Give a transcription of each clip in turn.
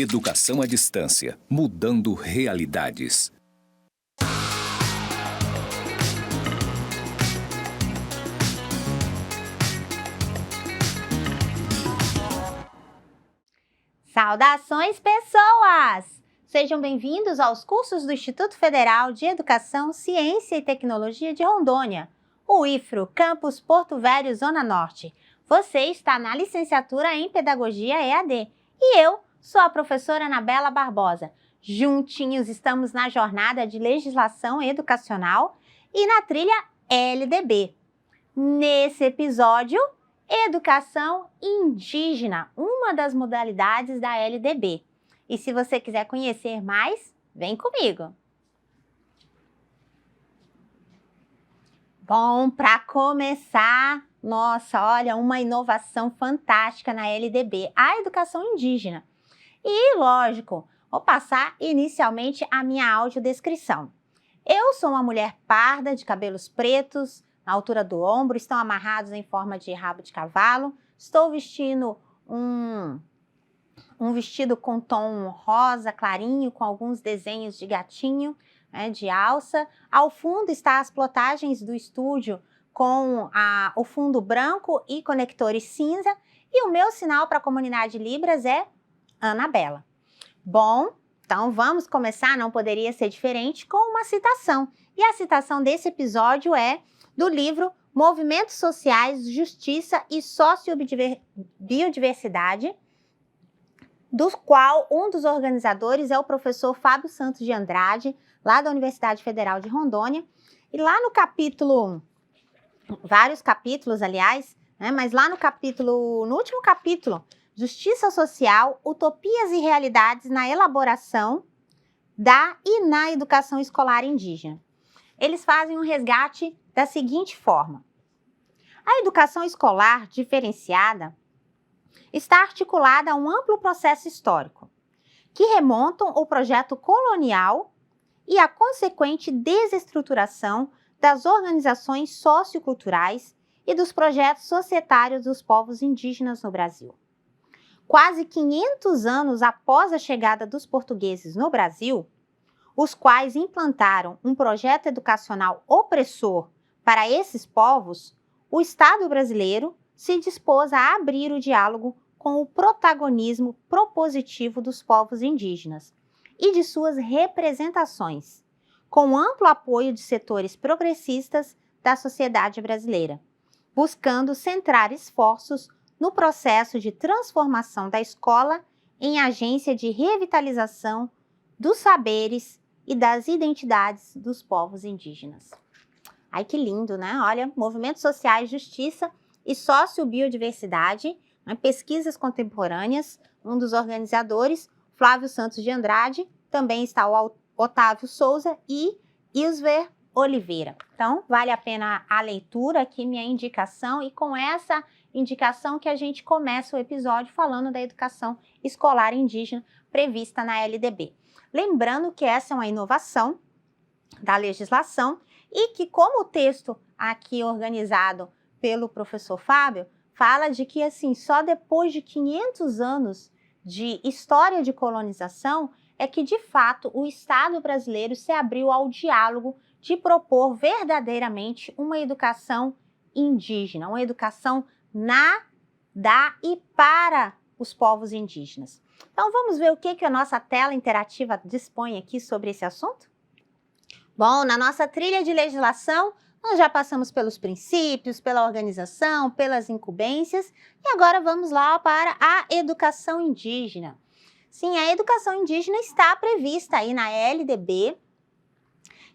Educação à distância, mudando realidades. Saudações, pessoas! Sejam bem-vindos aos cursos do Instituto Federal de Educação, Ciência e Tecnologia de Rondônia, o IFRO, Campus Porto Velho, Zona Norte. Você está na licenciatura em Pedagogia EAD e eu sou a professora Anabela Barbosa. Juntinhos estamos na jornada de legislação educacional e na trilha LDB. Nesse episódio, Educação Indígena, uma das modalidades da LDB. E se você quiser conhecer mais, vem comigo. Bom, para começar, nossa, olha, uma inovação fantástica na LDB, a educação indígena. E, lógico, vou passar inicialmente a minha audiodescrição. Eu sou uma mulher parda, de cabelos pretos, na altura do ombro, estão amarrados em forma de rabo de cavalo. Estou vestindo um vestido com tom rosa clarinho, com alguns desenhos de gatinho, de alça. Ao fundo está as plotagens do estúdio com o fundo branco e conectores cinza. E o meu sinal para a comunidade Libras é Anabela. Bom, então vamos começar, não poderia ser diferente, com uma citação. E a citação desse episódio é do livro Movimentos Sociais, Justiça e Sociobiodiversidade, do qual um dos organizadores é o professor Fábio Santos de Andrade, lá da Universidade Federal de Rondônia. E lá no capítulo, vários capítulos, aliás, mas lá no último capítulo, Justiça Social, Utopias e Realidades na Elaboração e na Educação Escolar Indígena. Eles fazem um resgate da seguinte forma: a educação escolar diferenciada está articulada a um amplo processo histórico, que remontam ao projeto colonial e à consequente desestruturação das organizações socioculturais e dos projetos societários dos povos indígenas no Brasil. Quase 500 anos após a chegada dos portugueses no Brasil, os quais implantaram um projeto educacional opressor para esses povos, o Estado brasileiro se dispôs a abrir o diálogo com o protagonismo propositivo dos povos indígenas e de suas representações, com amplo apoio de setores progressistas da sociedade brasileira, buscando centrar esforços no processo de transformação da escola em agência de revitalização dos saberes e das identidades dos povos indígenas. Ai, que lindo, né? Olha, movimentos sociais, justiça e sociobiodiversidade, pesquisas contemporâneas, um dos organizadores, Flávio Santos de Andrade, também está o Otávio Souza e Isver Oliveira. Então, vale a pena a leitura, aqui minha indicação, e com essa indicação que a gente começa o episódio falando da educação escolar indígena prevista na LDB. Lembrando que essa é uma inovação da legislação e que, como o texto aqui organizado pelo professor Fábio, fala de que, assim, só depois de 500 anos de história de colonização é que, de fato, o Estado brasileiro se abriu ao diálogo de propor verdadeiramente uma educação indígena, uma educação da e para os povos indígenas. Então, vamos ver o que a nossa tela interativa dispõe aqui sobre esse assunto? Bom, na nossa trilha de legislação, nós já passamos pelos princípios, pela organização, pelas incumbências, e agora vamos lá para a educação indígena. Sim, a educação indígena está prevista aí na LDB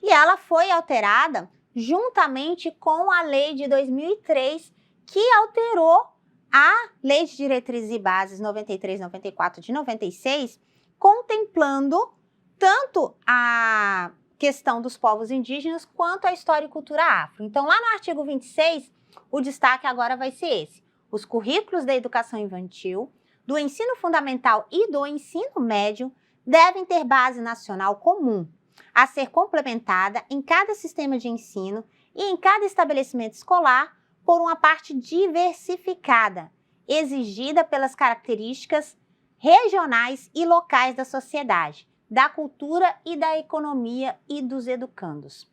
e ela foi alterada juntamente com a lei de 2003, que alterou a Lei de Diretrizes e Bases 93/94 de 96, contemplando tanto a questão dos povos indígenas quanto a história e cultura afro. Então, lá no artigo 26, o destaque agora vai ser esse: os currículos da educação infantil, do ensino fundamental e do ensino médio devem ter base nacional comum, a ser complementada em cada sistema de ensino e em cada estabelecimento escolar por uma parte diversificada, exigida pelas características regionais e locais da sociedade, da cultura e da economia e dos educandos.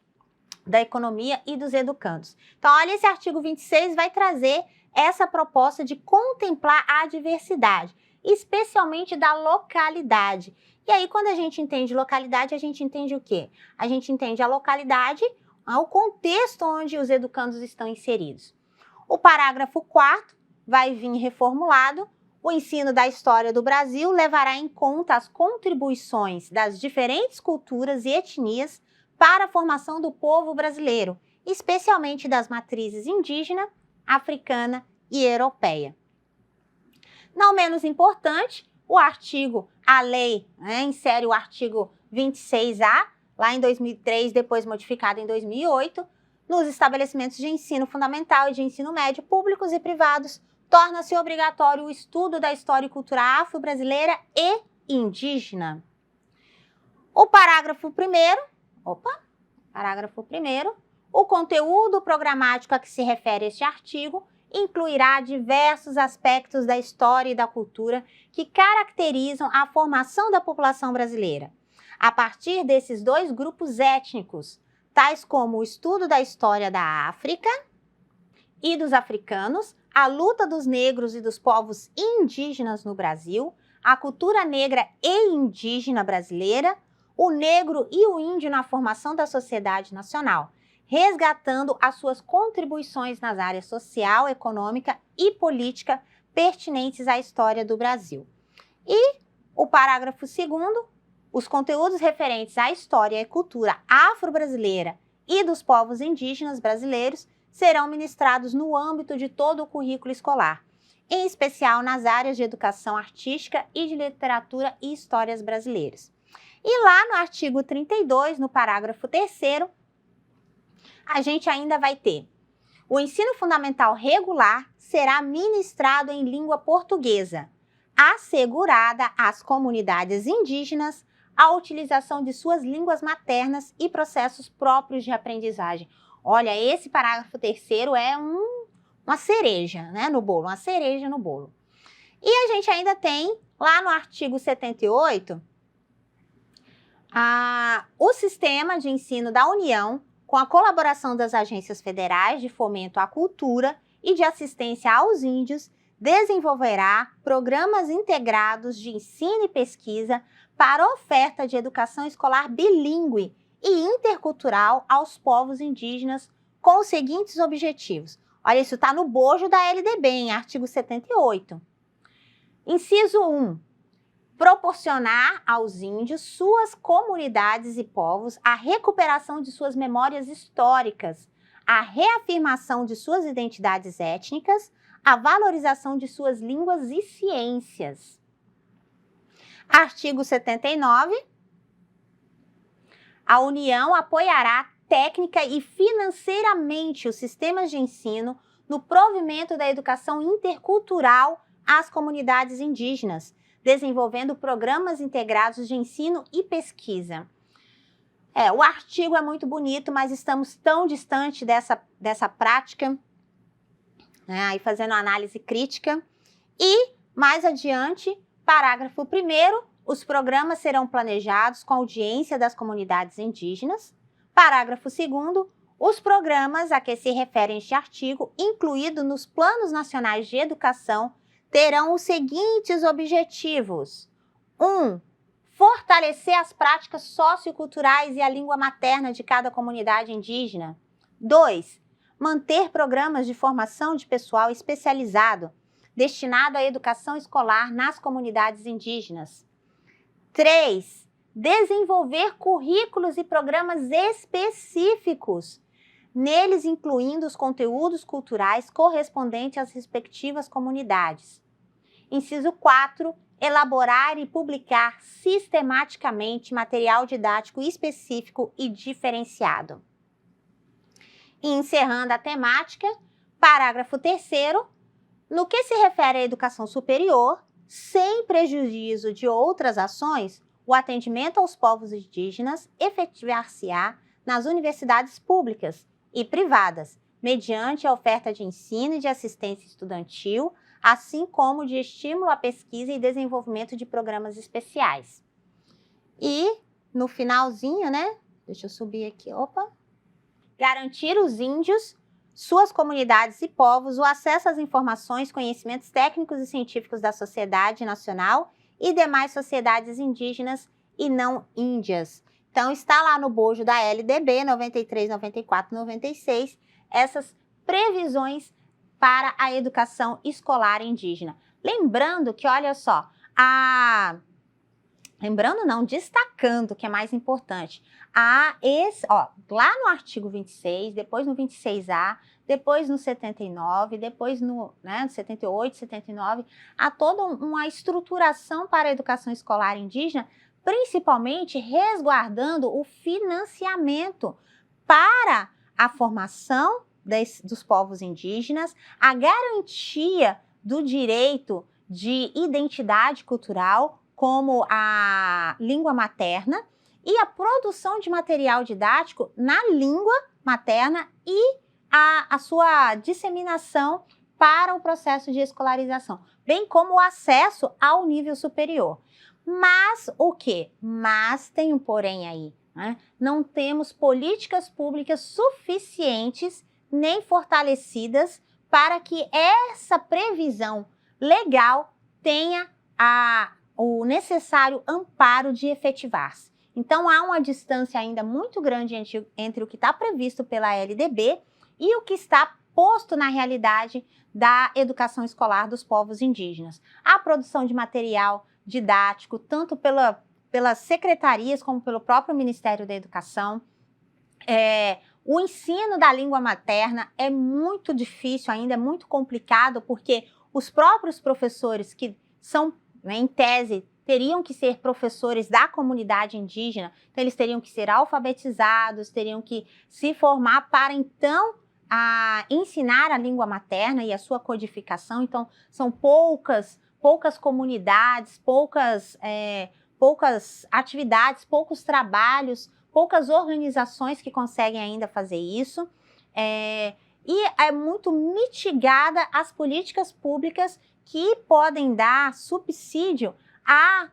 Então, olha, esse artigo 26 vai trazer essa proposta de contemplar a diversidade, especialmente da localidade. E aí, quando a gente entende localidade, a gente entende o quê? A gente entende a localidade, o contexto onde os educandos estão inseridos. O parágrafo 4º vai vir reformulado. O ensino da história do Brasil levará em conta as contribuições das diferentes culturas e etnias para a formação do povo brasileiro, especialmente das matrizes indígena, africana e europeia. Não menos importante, a lei insere o artigo 26A, lá em 2003, depois modificado em 2008, nos estabelecimentos de ensino fundamental e de ensino médio, públicos e privados, torna-se obrigatório o estudo da história e cultura afro-brasileira e indígena. O parágrafo 1º, o conteúdo programático a que se refere este artigo incluirá diversos aspectos da história e da cultura que caracterizam a formação da população brasileira, a partir desses dois grupos étnicos, tais como o estudo da história da África e dos africanos, a luta dos negros e dos povos indígenas no Brasil, a cultura negra e indígena brasileira, o negro e o índio na formação da sociedade nacional, resgatando as suas contribuições nas áreas social, econômica e política pertinentes à história do Brasil. E o parágrafo 2º, os conteúdos referentes à história e cultura afro-brasileira e dos povos indígenas brasileiros serão ministrados no âmbito de todo o currículo escolar, em especial nas áreas de educação artística e de literatura e histórias brasileiras. E lá no artigo 32, no parágrafo 3º, a gente ainda vai ter: o ensino fundamental regular será ministrado em língua portuguesa, assegurada às comunidades indígenas a utilização de suas línguas maternas e processos próprios de aprendizagem. Olha, esse parágrafo 3º é uma cereja, no bolo, uma cereja no bolo. E a gente ainda tem, lá no artigo 78, o sistema de ensino da União, com a colaboração das agências federais de fomento à cultura e de assistência aos índios, desenvolverá programas integrados de ensino e pesquisa para oferta de educação escolar bilíngue e intercultural aos povos indígenas com os seguintes objetivos. Olha, isso está no bojo da LDB, em artigo 78. Inciso 1. Proporcionar aos índios, suas comunidades e povos, a recuperação de suas memórias históricas, a reafirmação de suas identidades étnicas, a valorização de suas línguas e ciências. Artigo 79. A União apoiará técnica e financeiramente os sistemas de ensino no provimento da educação intercultural às comunidades indígenas, desenvolvendo programas integrados de ensino e pesquisa. O artigo é muito bonito, mas estamos tão distante dessa prática, aí fazendo análise crítica. E, mais adiante, parágrafo 1º, os programas serão planejados com audiência das comunidades indígenas. Parágrafo 2º, os programas a que se refere este artigo, incluídos nos planos nacionais de educação, terão os seguintes objetivos: 1. Fortalecer as práticas socioculturais e a língua materna de cada comunidade indígena. 2. Manter programas de formação de pessoal especializado, destinado à educação escolar nas comunidades indígenas. 3. Desenvolver currículos e programas específicos, neles incluindo os conteúdos culturais correspondentes às respectivas comunidades. Inciso 4. Elaborar e publicar sistematicamente material didático específico e diferenciado. E encerrando a temática, parágrafo 3º, no que se refere à educação superior, sem prejuízo de outras ações, o atendimento aos povos indígenas efetivar-se-á nas universidades públicas e privadas, mediante a oferta de ensino e de assistência estudantil, assim como de estímulo à pesquisa e desenvolvimento de programas especiais. E, no finalzinho, né? Deixa eu subir aqui, garantir os índios, suas comunidades e povos o acesso às informações, conhecimentos técnicos e científicos da sociedade nacional e demais sociedades indígenas e não índias. Então, está lá no bojo da LDB 93, 94, 96, essas previsões para a educação escolar indígena. Lembrando que, olha só, destacando que é mais importante, lá no artigo 26, depois no 26A, depois no 79, depois no 78, 79, há toda uma estruturação para a educação escolar indígena, principalmente resguardando o financiamento para a formação dos povos indígenas, a garantia do direito de identidade cultural, como a língua materna, e a produção de material didático na língua materna e a sua disseminação para o processo de escolarização, bem como o acesso ao nível superior. Mas o quê? Mas tem um porém aí, né? Não temos políticas públicas suficientes nem fortalecidas para que essa previsão legal tenha o necessário amparo de efetivar-se. Então, há uma distância ainda muito grande entre o que está previsto pela LDB e o que está posto na realidade da educação escolar dos povos indígenas. A produção de material didático, tanto pelas secretarias como pelo próprio Ministério da Educação. O ensino da língua materna é muito difícil ainda, é muito complicado, porque os próprios professores que são, em tese, teriam que ser professores da comunidade indígena, então eles teriam que ser alfabetizados, teriam que se formar para, então, ensinar a língua materna e a sua codificação. Então, são poucas comunidades, poucas atividades, poucos trabalhos, poucas organizações que conseguem ainda fazer isso. E é muito mitigada as políticas públicas que podem dar subsídio a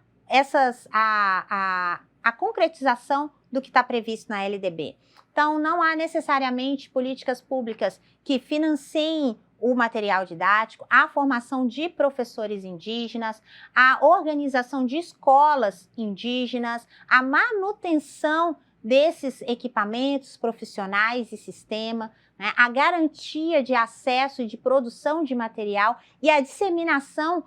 concretização do que está previsto na LDB. Então, não há necessariamente políticas públicas que financiem o material didático, a formação de professores indígenas, a organização de escolas indígenas, a manutenção desses equipamentos profissionais e sistema, né, a garantia de acesso e de produção de material e a disseminação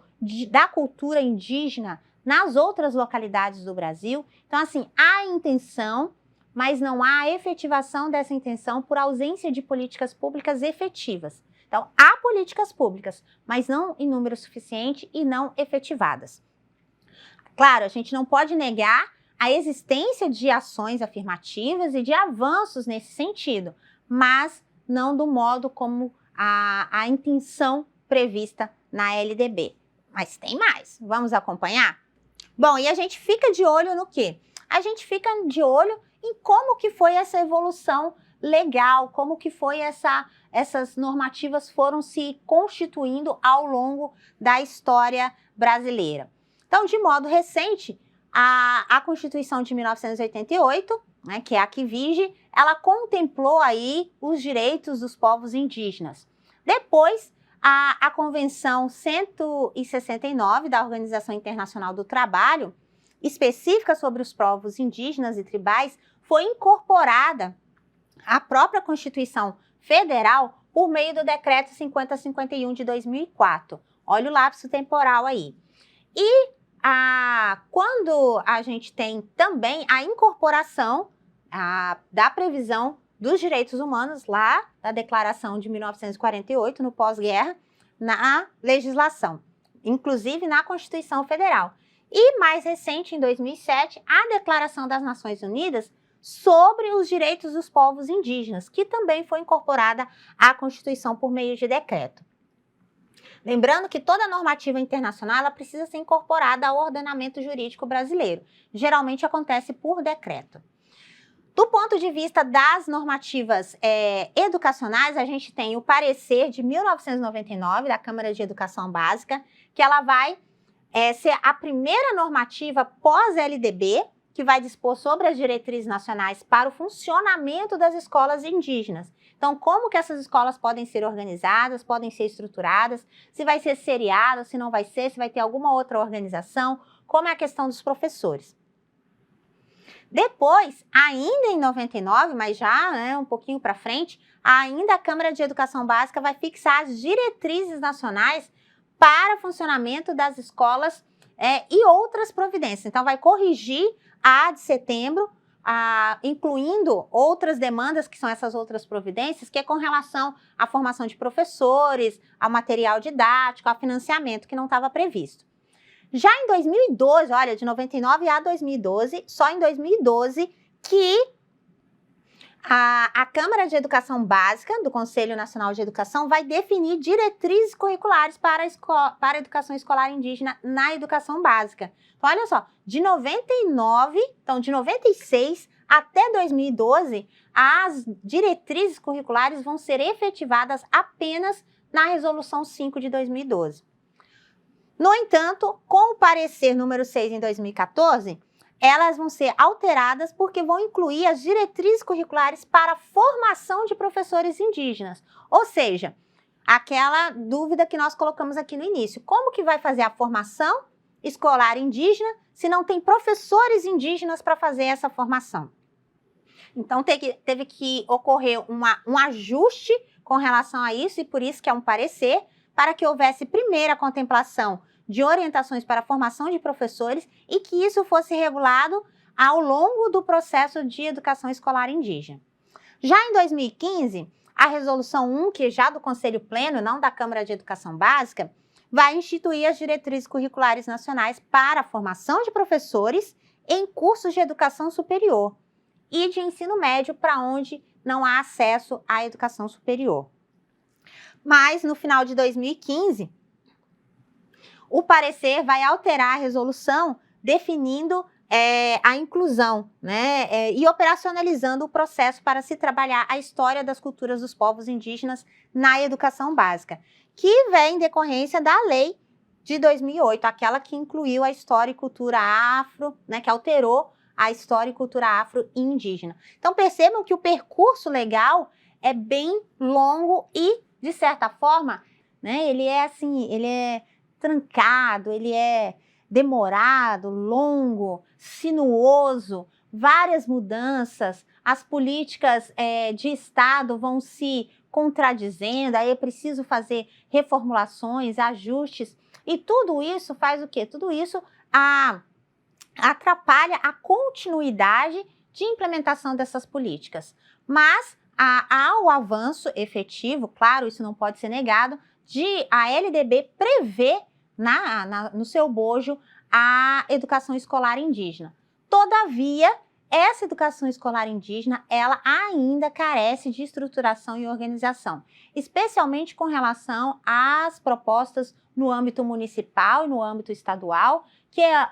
da cultura indígena nas outras localidades do Brasil. Então, assim, há intenção, mas não há efetivação dessa intenção por ausência de políticas públicas efetivas. Então, há políticas públicas, mas não em número suficiente e não efetivadas. Claro, a gente não pode negar a existência de ações afirmativas e de avanços nesse sentido, mas não do modo como a intenção prevista na LDB. Mas tem mais, vamos acompanhar? Bom, e a gente fica de olho no quê? A gente fica de olho em como que foi essa evolução legal, como que foi essas normativas foram se constituindo ao longo da história brasileira. Então, de modo recente, a Constituição de 1988, né, que é a que vige, ela contemplou aí os direitos dos povos indígenas. Depois, a Convenção 169 da Organização Internacional do Trabalho, específica sobre os povos indígenas e tribais, foi incorporada à própria Constituição Federal por meio do Decreto 5051 de 2004. Olha o lapso temporal aí. E quando a gente tem também a incorporação da previsão dos direitos humanos lá da Declaração de 1948, no pós-guerra, na legislação, inclusive na Constituição Federal. E mais recente, em 2007, a Declaração das Nações Unidas sobre os direitos dos povos indígenas, que também foi incorporada à Constituição por meio de decreto. Lembrando que toda normativa internacional ela precisa ser incorporada ao ordenamento jurídico brasileiro. Geralmente acontece por decreto. Do ponto de vista das normativas educacionais, a gente tem o parecer de 1999 da Câmara de Educação Básica, que ela vai ser a primeira normativa pós-LDB, que vai dispor sobre as diretrizes nacionais para o funcionamento das escolas indígenas. Então, como que essas escolas podem ser organizadas, podem ser estruturadas, se vai ser seriado, se não vai ser, se vai ter alguma outra organização, como é a questão dos professores. Depois, ainda em 99, mas já um pouquinho para frente, ainda a Câmara de Educação Básica vai fixar as diretrizes nacionais para funcionamento das escolas e outras providências. Então, vai corrigir a de setembro, incluindo outras demandas, que são essas outras providências, que é com relação à formação de professores, ao material didático, ao financiamento, que não estava previsto. Já em 2012, olha, de 99 a 2012, só em 2012 que a Câmara de Educação Básica do Conselho Nacional de Educação vai definir diretrizes curriculares para a educação escolar indígena na educação básica. Então, olha só, de 96 até 2012, as diretrizes curriculares vão ser efetivadas apenas na Resolução 5 de 2012. No entanto, com o parecer número 6 em 2014, elas vão ser alteradas porque vão incluir as diretrizes curriculares para a formação de professores indígenas. Ou seja, aquela dúvida que nós colocamos aqui no início. Como que vai fazer a formação escolar indígena se não tem professores indígenas para fazer essa formação? Então, teve que ocorrer um ajuste com relação a isso, e por isso que é um parecer, para que houvesse primeiro a contemplação de orientações para a formação de professores e que isso fosse regulado ao longo do processo de educação escolar indígena. Já em 2015, a Resolução 1, que já do Conselho Pleno, não da Câmara de Educação Básica, vai instituir as diretrizes curriculares nacionais para a formação de professores em cursos de educação superior e de ensino médio para onde não há acesso à educação superior. Mas, no final de 2015, o parecer vai alterar a resolução definindo a inclusão, e operacionalizando o processo para se trabalhar a história das culturas dos povos indígenas na educação básica, que vem em decorrência da lei de 2008, aquela que incluiu a história e cultura afro, que alterou a história e cultura afro e indígena. Então, percebam que o percurso legal é bem longo e, de certa forma, ele é trancado, ele é demorado, longo, sinuoso, várias mudanças, as políticas de Estado vão se contradizendo, aí é preciso fazer reformulações, ajustes, e tudo isso faz o quê? Tudo isso atrapalha a continuidade de implementação dessas políticas. Mas há o avanço efetivo, claro, isso não pode ser negado, de a LDB prever no seu bojo a educação escolar indígena. Todavia, essa educação escolar indígena, ela ainda carece de estruturação e organização, especialmente com relação às propostas no âmbito municipal e no âmbito estadual, que é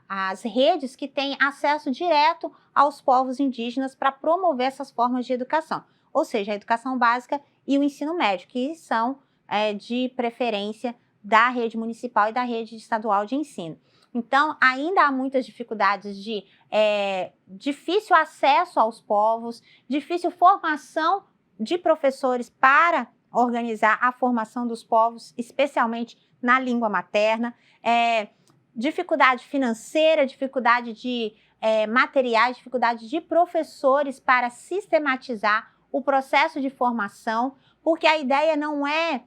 as redes que têm acesso direto aos povos indígenas para promover essas formas de educação, ou seja, a educação básica e o ensino médio, que são de preferência da rede municipal e da rede estadual de ensino. Então, ainda há muitas dificuldades de difícil acesso aos povos, difícil formação de professores para organizar a formação dos povos, especialmente na língua materna, dificuldade financeira, dificuldade de materiais, dificuldade de professores para sistematizar o processo de formação, porque a ideia não é...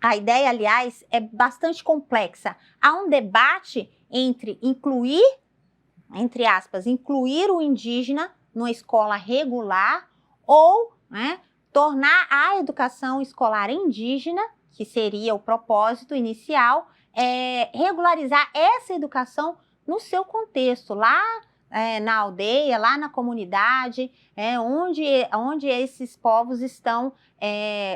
A ideia, aliás, é bastante complexa. Há um debate entre incluir, entre aspas, incluir o indígena numa escola regular ou tornar a educação escolar indígena, que seria o propósito inicial, regularizar essa educação no seu contexto, lá na aldeia, lá na comunidade, onde esses povos estão,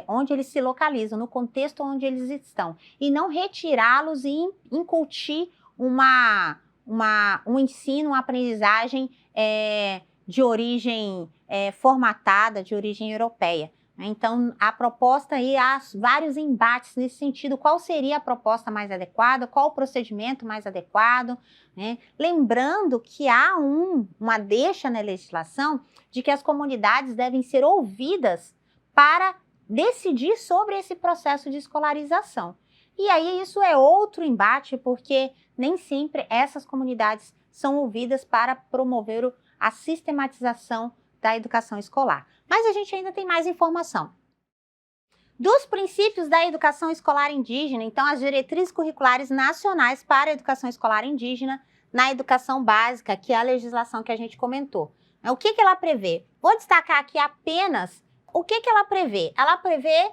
onde eles se localizam, no contexto onde eles estão, e não retirá-los e incutir um ensino, uma aprendizagem de origem formatada, de origem europeia. Então, a proposta aí, há vários embates nesse sentido, qual seria a proposta mais adequada, qual o procedimento mais adequado, né? Lembrando que há uma deixa na legislação de que as comunidades devem ser ouvidas para decidir sobre esse processo de escolarização. E aí isso é outro embate, porque nem sempre essas comunidades são ouvidas para promover a sistematização da educação escolar. Mas a gente ainda tem mais informação. Dos princípios da educação escolar indígena, então as diretrizes curriculares nacionais para a educação escolar indígena na educação básica, que é a legislação que a gente comentou. O que ela prevê? Vou destacar aqui apenas o que ela prevê. Ela prevê,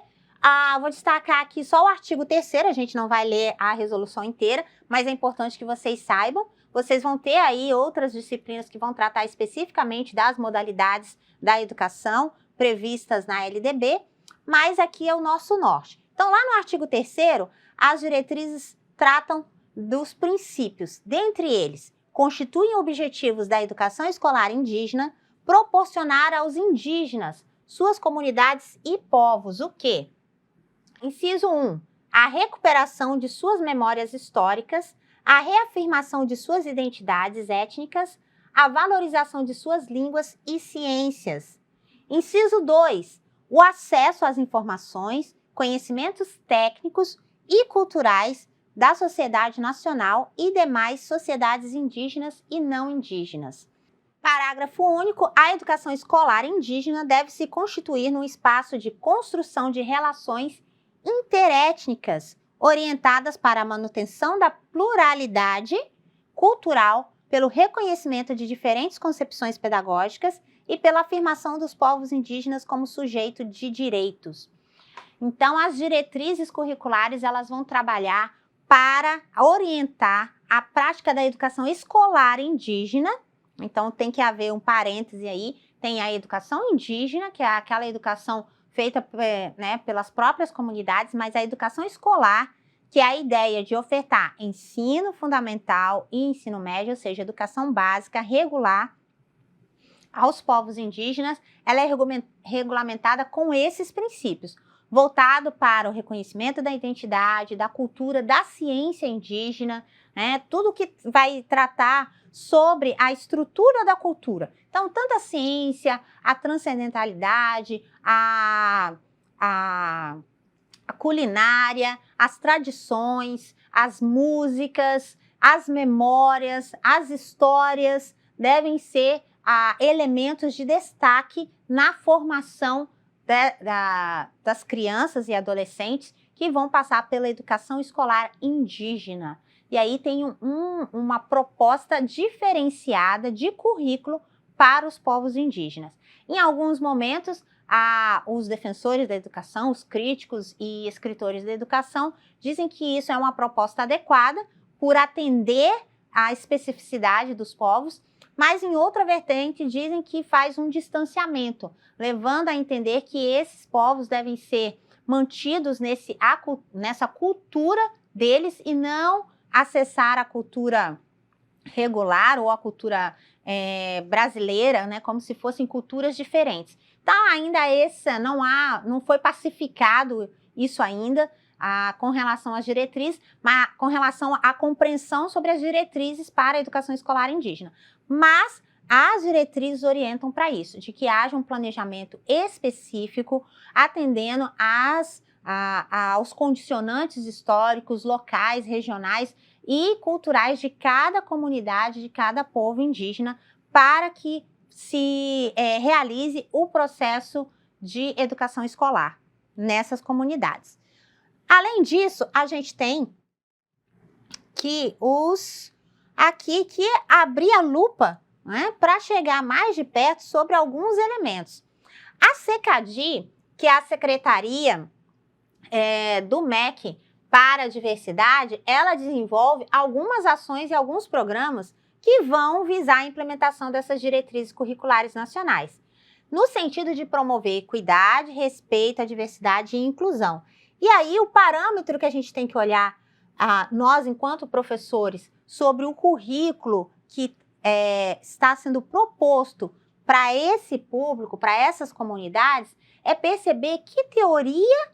vou destacar aqui só o artigo 3º, a gente não vai ler a resolução inteira, mas é importante que vocês saibam. Vocês vão ter aí outras disciplinas que vão tratar especificamente das modalidades da educação previstas na LDB, mas aqui é o nosso norte. Então, lá no artigo 3º, as diretrizes tratam dos princípios. Dentre eles, constituem objetivos da educação escolar indígena proporcionar aos indígenas, suas comunidades e povos, o quê? Inciso 1, a recuperação de suas memórias históricas, a reafirmação de suas identidades étnicas, a valorização de suas línguas e ciências. Inciso 2, o acesso às informações, conhecimentos técnicos e culturais da sociedade nacional e demais sociedades indígenas e não indígenas. Parágrafo único, a educação escolar indígena deve se constituir num espaço de construção de relações interétnicas, orientadas para a manutenção da pluralidade cultural, pelo reconhecimento de diferentes concepções pedagógicas e pela afirmação dos povos indígenas como sujeito de direitos. Então, as diretrizes curriculares, elas vão trabalhar para orientar a prática da educação escolar indígena. Então, tem que haver um parêntese aí, tem a educação indígena, que é aquela educação feita pelas próprias comunidades, mas a educação escolar, que é a ideia de ofertar ensino fundamental e ensino médio, ou seja, educação básica, regular aos povos indígenas, ela é regulamentada com esses princípios, voltado para o reconhecimento da identidade, da cultura, da ciência indígena, tudo que vai tratar sobre a estrutura da cultura. Então, tanto a ciência, a transcendentalidade, a culinária, as tradições, as músicas, as memórias, as histórias devem ser elementos de destaque na formação das crianças e adolescentes que vão passar pela educação escolar indígena. E aí tem uma proposta diferenciada de currículo para os povos indígenas. Em alguns momentos, os defensores da educação, os críticos e escritores da educação, dizem que isso é uma proposta adequada por atender à especificidade dos povos, mas em outra vertente dizem que faz um distanciamento, levando a entender que esses povos devem ser mantidos nessa cultura deles e não acessar a cultura regular ou a cultura brasileira, como se fossem culturas diferentes. Então, ainda não foi pacificado isso ainda com relação às diretrizes, mas com relação à compreensão sobre as diretrizes para a educação escolar indígena. Mas as diretrizes orientam para isso, de que haja um planejamento específico, atendendo aos condicionantes históricos, locais, regionais e culturais de cada comunidade, de cada povo indígena, para que se realize o processo de educação escolar nessas comunidades. Além disso, a gente tem que abrir a lupa para chegar mais de perto sobre alguns elementos. A SECADI, que é a Secretaria do MEC para a Diversidade, ela desenvolve algumas ações e alguns programas que vão visar a implementação dessas diretrizes curriculares nacionais, no sentido de promover equidade, respeito à diversidade e inclusão. E aí o parâmetro que a gente tem que olhar, nós enquanto professores, sobre o currículo que está sendo proposto para esse público, para essas comunidades, é perceber que teoria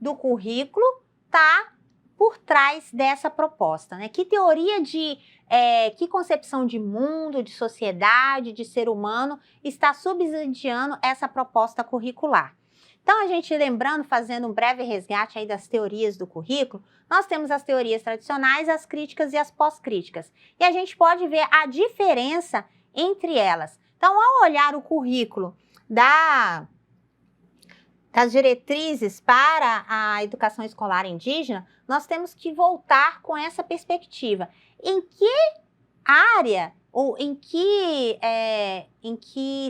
do currículo está por trás dessa proposta, né? Que teoria que concepção de mundo, de sociedade, de ser humano está subsidiando essa proposta curricular. Então, a gente lembrando, fazendo um breve resgate aí das teorias do currículo, nós temos as teorias tradicionais, as críticas e as pós-críticas. E a gente pode ver a diferença entre elas. Então, ao olhar o currículo das diretrizes para a educação escolar indígena, nós temos que voltar com essa perspectiva. Em que área ou em que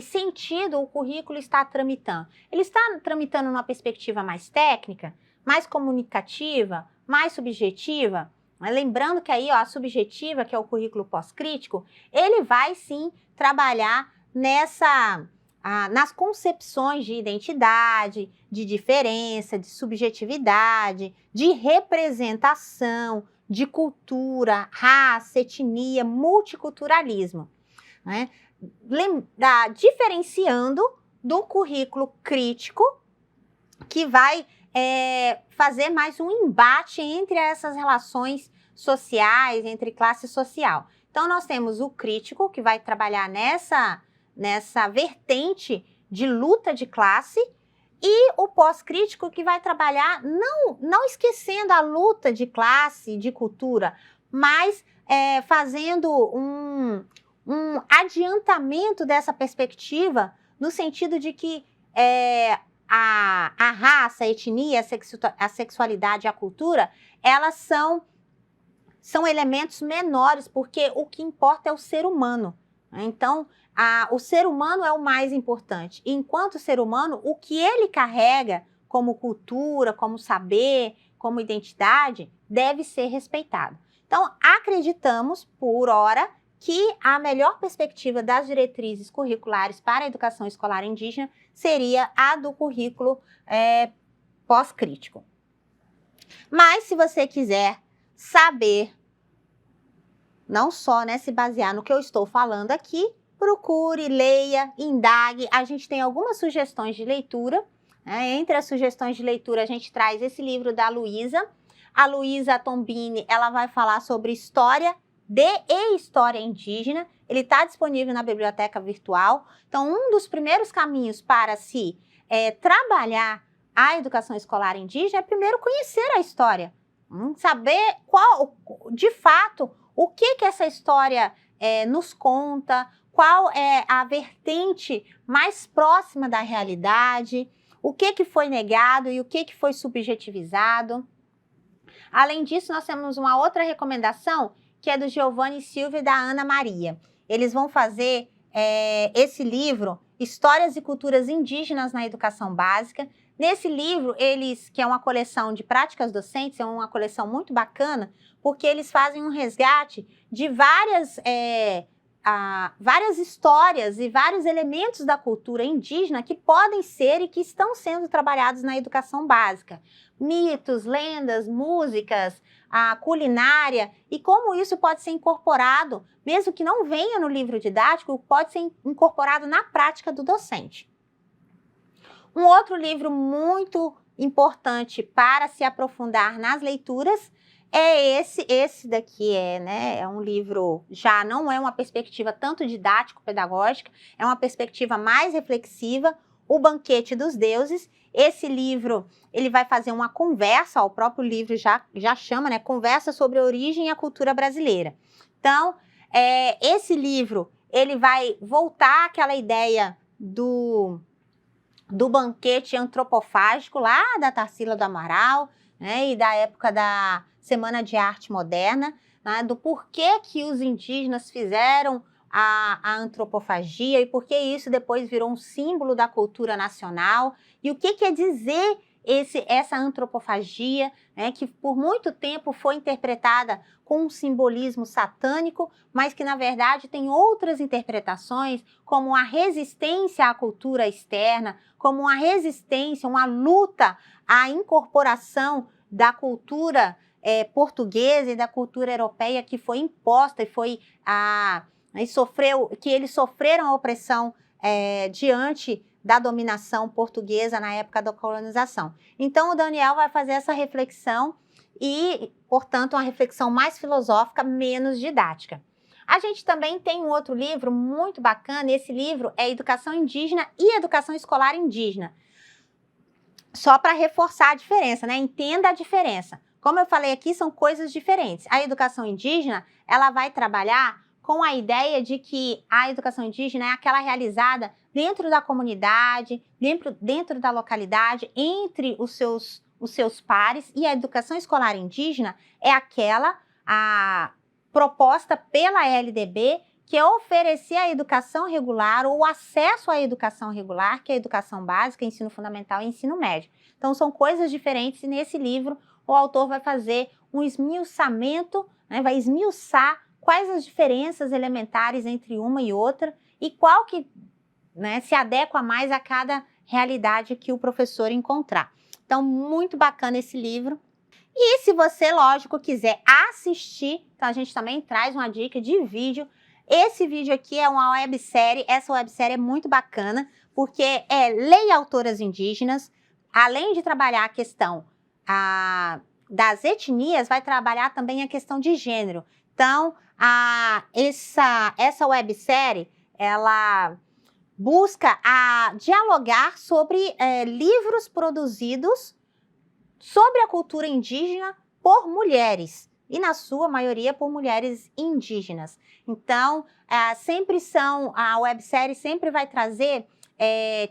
sentido o currículo está tramitando? Ele está tramitando numa perspectiva mais técnica, mais comunicativa, mais subjetiva? Lembrando que aí, ó, a subjetiva, que é o currículo pós-crítico, ele vai sim trabalhar nas concepções de identidade, de diferença, de subjetividade, de representação, de cultura, raça, etnia, multiculturalismo, né? Diferenciando do currículo crítico, que vai fazer mais um embate entre essas relações sociais, entre classe social. Então, nós temos o crítico, que vai trabalhar nessa vertente de luta de classe, e o pós-crítico, que vai trabalhar não esquecendo a luta de classe, de cultura, mas fazendo um adiantamento dessa perspectiva, no sentido de que a raça, a etnia, a sexualidade e a cultura, elas são elementos menores, porque o que importa é o ser humano. Então, o ser humano é o mais importante. Enquanto ser humano, o que ele carrega como cultura, como saber, como identidade, deve ser respeitado. Então, acreditamos, por hora, que a melhor perspectiva das diretrizes curriculares para a educação escolar indígena seria a do currículo pós-crítico. Mas, se você quiser saber, não só, né, se basear no que eu estou falando aqui, procure, leia, indague. A gente tem algumas sugestões de leitura. Entre as sugestões de leitura, a gente traz esse livro da Luísa. A Luísa Tombini, ela vai falar sobre história e história indígena. Ele está disponível na biblioteca virtual. Então, um dos primeiros caminhos para se trabalhar a educação escolar indígena é primeiro conhecer a história. Saber de fato, o que essa história nos conta, qual é a vertente mais próxima da realidade, o que foi negado e o que foi subjetivizado. Além disso, nós temos uma outra recomendação, que é do Giovanni Silva e da Ana Maria. Eles vão fazer esse livro, Histórias e Culturas Indígenas na Educação Básica. Nesse livro, que é uma coleção de práticas docentes, é uma coleção muito bacana, porque eles fazem um resgate de várias histórias e vários elementos da cultura indígena que podem ser e que estão sendo trabalhados na educação básica. Mitos, lendas, músicas, a culinária, e como isso pode ser incorporado, mesmo que não venha no livro didático, pode ser incorporado na prática do docente. Um outro livro muito importante para se aprofundar nas leituras é esse daqui, é um livro, já não é uma perspectiva tanto didático-pedagógica, é uma perspectiva mais reflexiva, O Banquete dos Deuses. Esse livro, ele vai fazer uma conversa, o próprio livro já chama, né, Conversa sobre a Origem e a Cultura Brasileira. Então, esse livro, ele vai voltar àquela ideia do banquete antropofágico lá da Tarsila do Amaral, né, e da época da Semana de Arte Moderna, né, do porquê que os indígenas fizeram a antropofagia e por que isso depois virou um símbolo da cultura nacional, e o que quer dizer essa antropofagia, né, que por muito tempo foi interpretada com um simbolismo satânico, mas que na verdade tem outras interpretações, como a resistência à cultura externa, como uma resistência, uma luta à incorporação da cultura portuguesa e da cultura europeia que foi imposta e que eles sofreram a opressão diante da dominação portuguesa na época da colonização. Então, o Daniel vai fazer essa reflexão e, portanto, uma reflexão mais filosófica, menos didática. A gente também tem um outro livro muito bacana, esse livro é Educação Indígena e Educação Escolar Indígena. Só para reforçar a diferença, né? Entenda a diferença. Como eu falei aqui, são coisas diferentes. A educação indígena, ela vai trabalhar com a ideia de que a educação indígena é aquela realizada dentro da comunidade, dentro da localidade, entre os seus pares, e a educação escolar indígena é aquela proposta pela LDB, que é oferecer a educação regular ou acesso à educação regular, que é a educação básica, ensino fundamental e ensino médio. Então, são coisas diferentes e nesse livro o autor vai fazer um esmiuçamento, né, vai esmiuçar quais as diferenças elementares entre uma e outra e qual que, né, se adequa mais a cada realidade que o professor encontrar. Então, muito bacana esse livro. E se você, lógico, quiser assistir, então a gente também traz uma dica de vídeo. Esse vídeo aqui é uma websérie, essa websérie é muito bacana, porque é Lei e Autoras Indígenas, além de trabalhar a questão das etnias, vai trabalhar também a questão de gênero. Então, essa websérie, ela busca dialogar sobre livros produzidos sobre a cultura indígena por mulheres, e na sua maioria por mulheres indígenas. Então, a websérie sempre vai trazer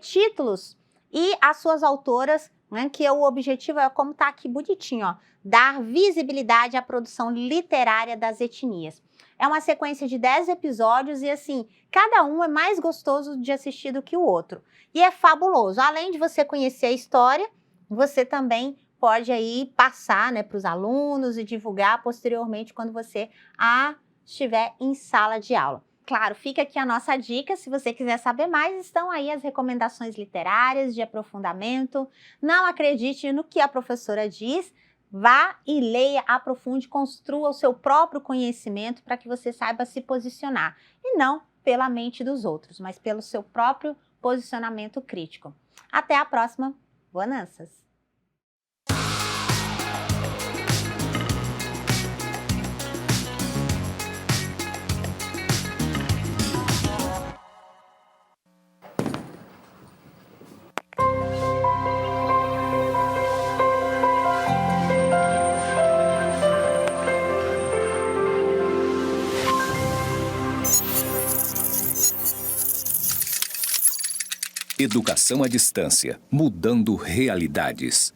títulos e as suas autoras, né, que o objetivo é, como está aqui bonitinho, ó, dar visibilidade à produção literária das etnias. É uma sequência de 10 episódios e, assim, cada um é mais gostoso de assistir do que o outro. E é fabuloso. Além de você conhecer a história, você também pode aí passar, né, para os alunos e divulgar posteriormente quando você estiver em sala de aula. Claro, fica aqui a nossa dica, se você quiser saber mais, estão aí as recomendações literárias de aprofundamento. Não acredite no que a professora diz, vá e leia, aprofunde, construa o seu próprio conhecimento para que você saiba se posicionar. E não pela mente dos outros, mas pelo seu próprio posicionamento crítico. Até a próxima. Bonanças! Educação à distância, mudando realidades.